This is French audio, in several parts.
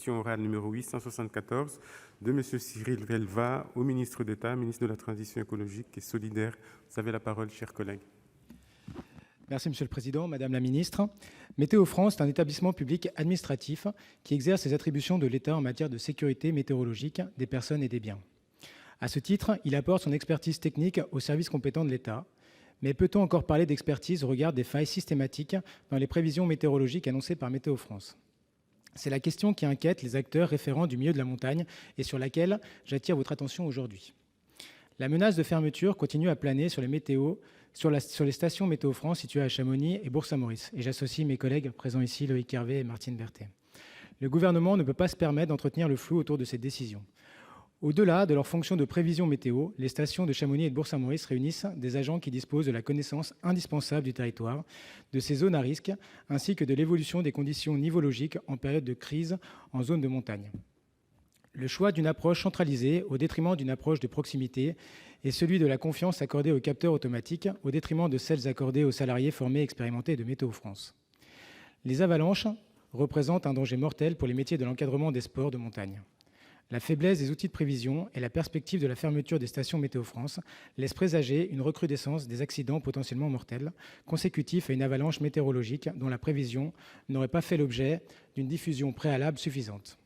question orale numéro 874 de M. Cyril Pellevat au ministre d'État, ministre de la Transition écologique et solidaire. Vous avez la parole, cher collègue. Merci Monsieur le Président, Madame la Ministre. Météo France est un établissement public administratif qui exerce les attributions de l'État en matière de sécurité météorologique des personnes et des biens. À ce titre, il apporte son expertise technique aux services compétents de l'État. Mais peut-on encore parler d'expertise au regard des failles systématiques dans les prévisions météorologiques annoncées par Météo France? C'est la question qui inquiète les acteurs référents du milieu de la montagne et sur laquelle j'attire votre attention aujourd'hui. La menace de fermeture continue à planer sur les stations Météo France situées à Chamonix et Bourg-Saint-Maurice. Et j'associe mes collègues présents ici, Loïc Hervé et Martine Berthet. Le gouvernement ne peut pas se permettre d'entretenir le flou autour de ces décisions. Au-delà de leur fonction de prévision météo, les stations de Chamonix et de Bourg-Saint-Maurice réunissent des agents qui disposent de la connaissance indispensable du territoire, de ses zones à risque, ainsi que de l'évolution des conditions nivologiques en période de crise en zone de montagne. Le choix d'une approche centralisée au détriment d'une approche de proximité est celui de la confiance accordée aux capteurs automatiques au détriment de celles accordées aux salariés formés et expérimentés de Météo France. Les avalanches représentent un danger mortel pour les métiers de l'encadrement des sports de montagne. La faiblesse des outils de prévision et la perspective de la fermeture des stations Météo France laissent présager une recrudescence des accidents potentiellement mortels consécutifs à une avalanche météorologique dont la prévision n'aurait pas fait l'objet d'une diffusion préalable suffisante.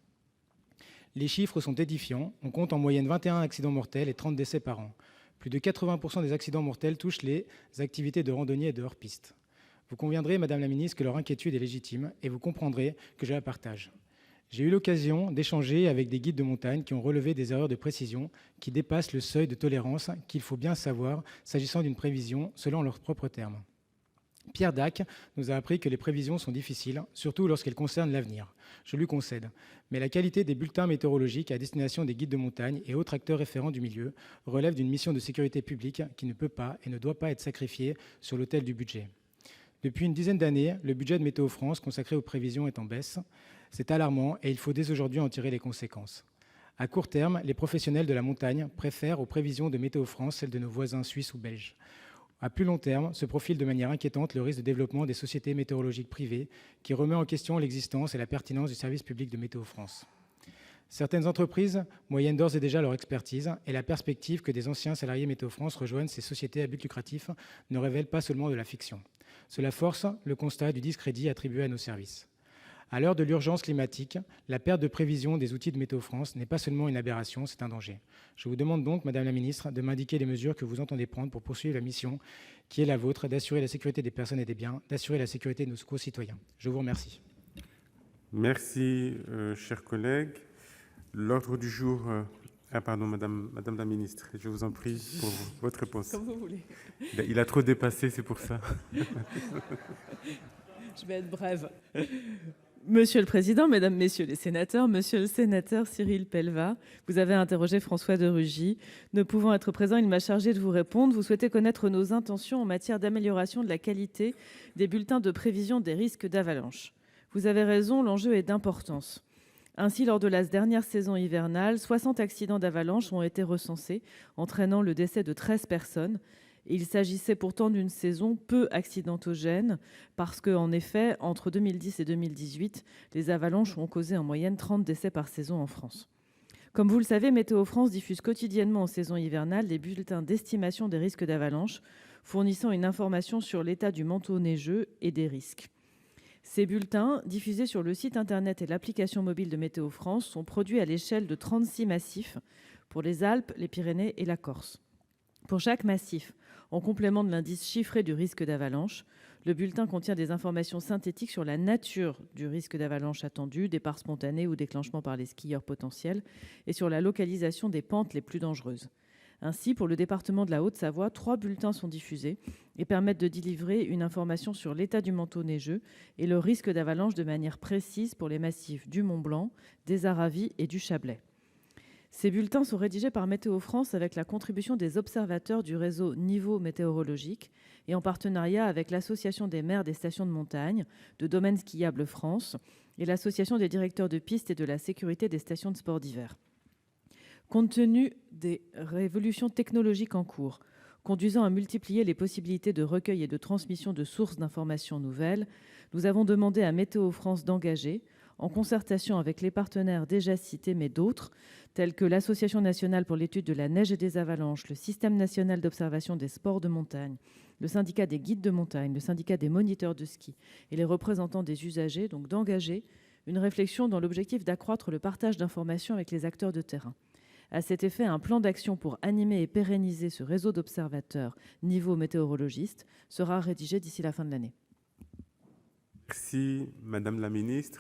Les chiffres sont édifiants. On compte en moyenne 21 accidents mortels et 30 décès par an. Plus de 80% des accidents mortels touchent les activités de randonnée et de hors-piste. Vous conviendrez, Madame la Ministre, que leur inquiétude est légitime et vous comprendrez que je la partage. J'ai eu l'occasion d'échanger avec des guides de montagne qui ont relevé des erreurs de précision qui dépassent le seuil de tolérance qu'il faut bien savoir s'agissant d'une prévision selon leurs propres termes. Pierre Dac nous a appris que les prévisions sont difficiles, surtout lorsqu'elles concernent l'avenir. Je lui concède. Mais la qualité des bulletins météorologiques à destination des guides de montagne et autres acteurs référents du milieu relève d'une mission de sécurité publique qui ne peut pas et ne doit pas être sacrifiée sur l'autel du budget. Depuis une dizaine d'années, le budget de Météo France consacré aux prévisions est en baisse. C'est alarmant et il faut dès aujourd'hui en tirer les conséquences. À court terme, les professionnels de la montagne préfèrent aux prévisions de Météo France celles de nos voisins suisses ou belges. À plus long terme, se profile de manière inquiétante le risque de développement des sociétés météorologiques privées qui remet en question l'existence et la pertinence du service public de Météo France. Certaines entreprises moyennent d'ores et déjà leur expertise et la perspective que des anciens salariés Météo France rejoignent ces sociétés à but lucratif ne révèle pas seulement de la fiction. Cela force le constat du discrédit attribué à nos services. À l'heure de l'urgence climatique, la perte de prévision des outils de Météo France n'est pas seulement une aberration, c'est un danger. Je vous demande donc, Madame la Ministre, de m'indiquer les mesures que vous entendez prendre pour poursuivre la mission qui est la vôtre, d'assurer la sécurité des personnes et des biens, d'assurer la sécurité de nos concitoyens. Je vous remercie. Merci, chers collègues. L'ordre du jour... Madame la Ministre, je vous en prie pour votre réponse. Comme vous voulez. Il a trop dépassé, c'est pour ça. Je vais être brève. Monsieur le Président, Mesdames, Messieurs les sénateurs, Monsieur le sénateur Cyril Pellevat, vous avez interrogé François de Rugy. Ne pouvant être présent, il m'a chargé de vous répondre. Vous souhaitez connaître nos intentions en matière d'amélioration de la qualité des bulletins de prévision des risques d'avalanche. Vous avez raison, l'enjeu est d'importance. Ainsi, lors de la dernière saison hivernale, 60 accidents d'avalanche ont été recensés, entraînant le décès de 13 personnes. Il s'agissait pourtant d'une saison peu accidentogène, parce qu'en effet, entre 2010 et 2018, les avalanches ont causé en moyenne 30 décès par saison en France. Comme vous le savez, Météo France diffuse quotidiennement en saison hivernale des bulletins d'estimation des risques d'avalanche, fournissant une information sur l'état du manteau neigeux et des risques. Ces bulletins, diffusés sur le site internet et l'application mobile de Météo France, sont produits à l'échelle de 36 massifs pour les Alpes, les Pyrénées et la Corse. Pour chaque massif, en complément de l'indice chiffré du risque d'avalanche, le bulletin contient des informations synthétiques sur la nature du risque d'avalanche attendu, départ spontané ou déclenchement par les skieurs potentiels, et sur la localisation des pentes les plus dangereuses. Ainsi, pour le département de la Haute-Savoie, 3 bulletins sont diffusés et permettent de délivrer une information sur l'état du manteau neigeux et le risque d'avalanche de manière précise pour les massifs du Mont-Blanc, des Aravis et du Chablais. Ces bulletins sont rédigés par Météo France avec la contribution des observateurs du réseau Niveau météorologique et en partenariat avec l'Association des maires des stations de montagne, de Domaines skiables France et l'Association des directeurs de pistes et de la sécurité des stations de sport d'hiver. Compte tenu des révolutions technologiques en cours, conduisant à multiplier les possibilités de recueil et de transmission de sources d'informations nouvelles, nous avons demandé à Météo France d'engager, en concertation avec les partenaires déjà cités, mais d'autres, tels que l'Association nationale pour l'étude de la neige et des avalanches, le Système national d'observation des sports de montagne, le syndicat des guides de montagne, le syndicat des moniteurs de ski et les représentants des usagers, donc d'engager une réflexion dans l'objectif d'accroître le partage d'informations avec les acteurs de terrain. À cet effet, un plan d'action pour animer et pérenniser ce réseau d'observateurs niveau météorologiste sera rédigé d'ici la fin de l'année. Merci, Madame la Ministre.